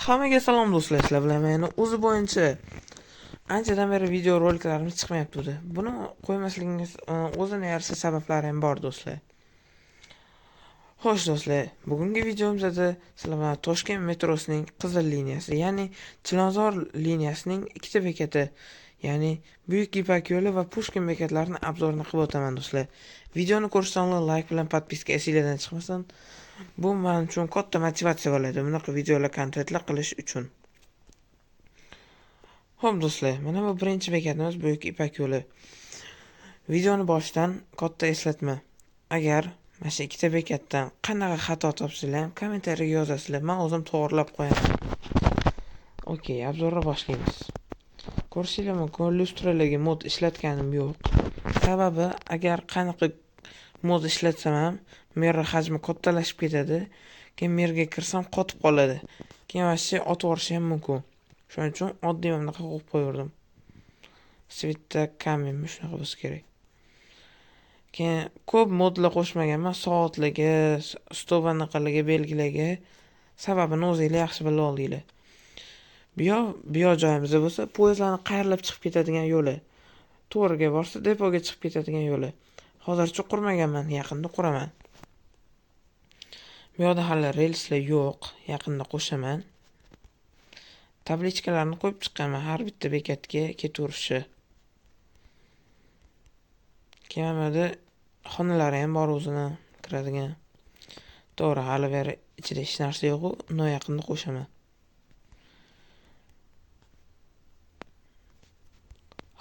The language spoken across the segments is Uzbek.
Hammaga salom do'stlar, sizlar bilan men o'zi bo'yicha anchadan beri video roliklarimiz chiqmayapti. Buni qo'ymasligingiz o'zini yarasha sabablari ham bor do'stlar. Xo'sh do'stlar, bugungi videomizda sizlar bilan Toshkent metrosining Qizil liniyasi, ya'ni Chilonzor liniyasining ikkita bekati, ya'ni Buyuk Ipak yo'li va Pushkin bekatlarini obzorini qilib o'taman do'stlar. Videoni ko'rishdan oldin like bilan podpiska esingizdan chiqmasin. Bu men uchun katta motivatsiya bo'ladi bunaqa videolar kontentlar qilish uchun. Xo'p do'stlar, mana bu birinchi bekatimiz Buyuk Ipak yo'li. Videoni boshidan katta eslatma. Agar mana shu ikkita bekatdan qanaqa xato topsanglar ham kommentariyaga yozasizlar. Men o'zim to'g'rilab qo'yaman. Okey, obzorni boshlaymiz. Ko'rsanglar mumkin, lyustralarga mod ishlatganim yo'q. Sababi, agar qanaqa mod ishlatsam ham mirror hajmi kattalashib ketadi. Keyin mirrorga kirsam qotib qoladi. Keyin mana shu otib yuborishi ham mumkin. Shuning uchun oddiy bunaqa qo'yib qo'yardim. Svitda kammi shunaqa bo'lsa kerak. Keyin ko'p modlar qo'shmaganman, soatlarga, stovanaqalarga belgilarga. Sababini o'zingizlar yaxshi bilib oldinglar. Bu joyimizda bo'lsa, poyezdlarning qayerlab chiqib ketadigan yo'li. To'g'riga borsa, depoga chiqib ketadigan yo'li. Hozircha qurmaganman, yaqinda quraman. Bu yerda hali relslar yo'q, yaqinda qo'shaman. Tablichkalarni qo'yib chiqqanman har bitta bekatga ketaverishi. Keyin mana xonalari ham bor o'zini kiradigan. To'g'ri, hali beri ichida hech narsa yo'q-ku, uni yaqinda qo'shaman.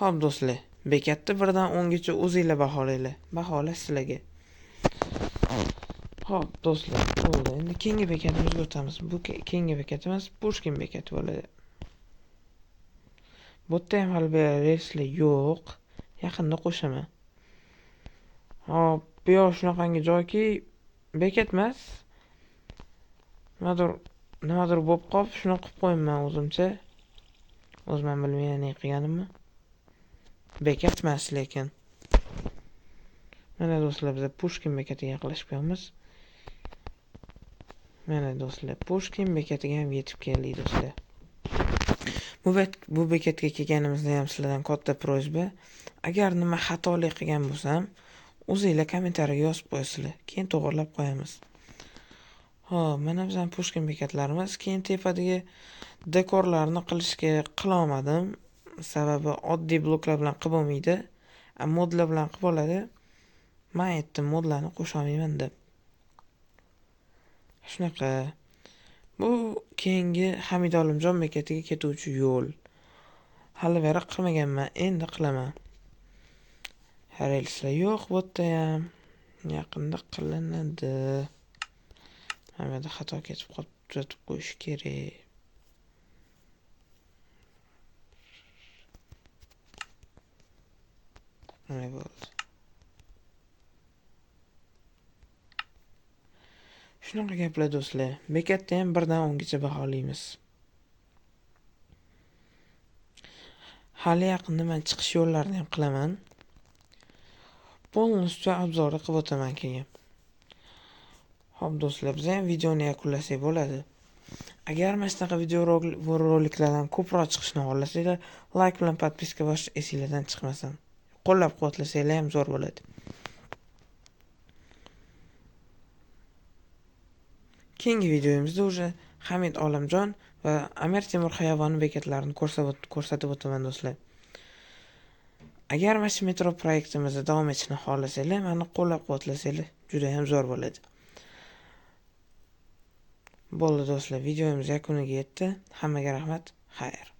Xo'p do'stlar, bekatni 1 dan 10 gacha o'zingizlar baholanglar. Baholash sizlarga. Xo'p do'stlar, bo'ldi. Endi keyingi bekatimizga o'tamiz. Bu keyingi bekatimiz Pushkin bekati bo'ladi. Bu yerda ham hali relslar yo'q. Yaqinda qo'shaman. Hop, bu yoq shunaqangi joyki bekat emas. Nimadir bo'lib qolib, shuni qilib qo'yman o'zimcha. O'zim ham bilmayman ne qilganimni. Bekat emas lekin. Mana do'stlar, biz Pushkin bekatiga yaqinlashib qolamiz. Mana do'stlar, Pushkin bekatiga ham yetib keldik do'stlar. Bu bekatga kelganimizda ham sizlardan katta prosba. Agar nima xatolik qilgan bo'lsam, o'zingizlar kommentariyaga yozib qo'yasizlar. Keyin to'g'rilab qo'yamiz. Xo'p, mana bizning Pushkin bekatlarimiz. Keyin tepadagi dekorlarni qilolmadim. Sababi oddiy bloklar bilan qilib bo'lmaydi. Modlar bilan qilib bo'ladi. Men aytdim, modlarni qo'sha olmayman deb. Shunaqa. Bu keyingi Hamid Olimjon bekatiga ketuvchi yo'l. Hali beri qilmaganman, endi qilaman. Relslar yo'q, bu yerda ham yaqinda qilinadi. Hamada xato ketib qolib tuzatib qo'yish kerak. Mana bo'ldi. Shunaqa gaplar do'stlar. Bekatda ham 1 dan 10 gacha baholaymiz. Hali yaqinda men chiqish yo'llarini ham qilaman. Polностью obzorni qilib o'taman keyin. Xo'p do'stlar, biz ham videoni yakunlasak bo'ladi. Agar mana shunaqa video roliklardan ko'proq chiqishni xohlasanglar, like bilan podpiska bosish esingizdan chiqmasin. Qo'llab-quvvatlasanglar ham zo'r bo'ladi. Keyingi videomizda o'sha Hamid Olimjon va Amir Temur xiyoboni bekatlarini ko'rsatib o'taman do'stlar. Agar mana shu metro proyektimizda davom etishni xohlasanglar, meni qo'llab-quvvatlasanglar juda ham zo'r bo'ladi. Bo'ldi do'stlar, videomiz yakuniga yetdi. Hammaga rahmat, xayr.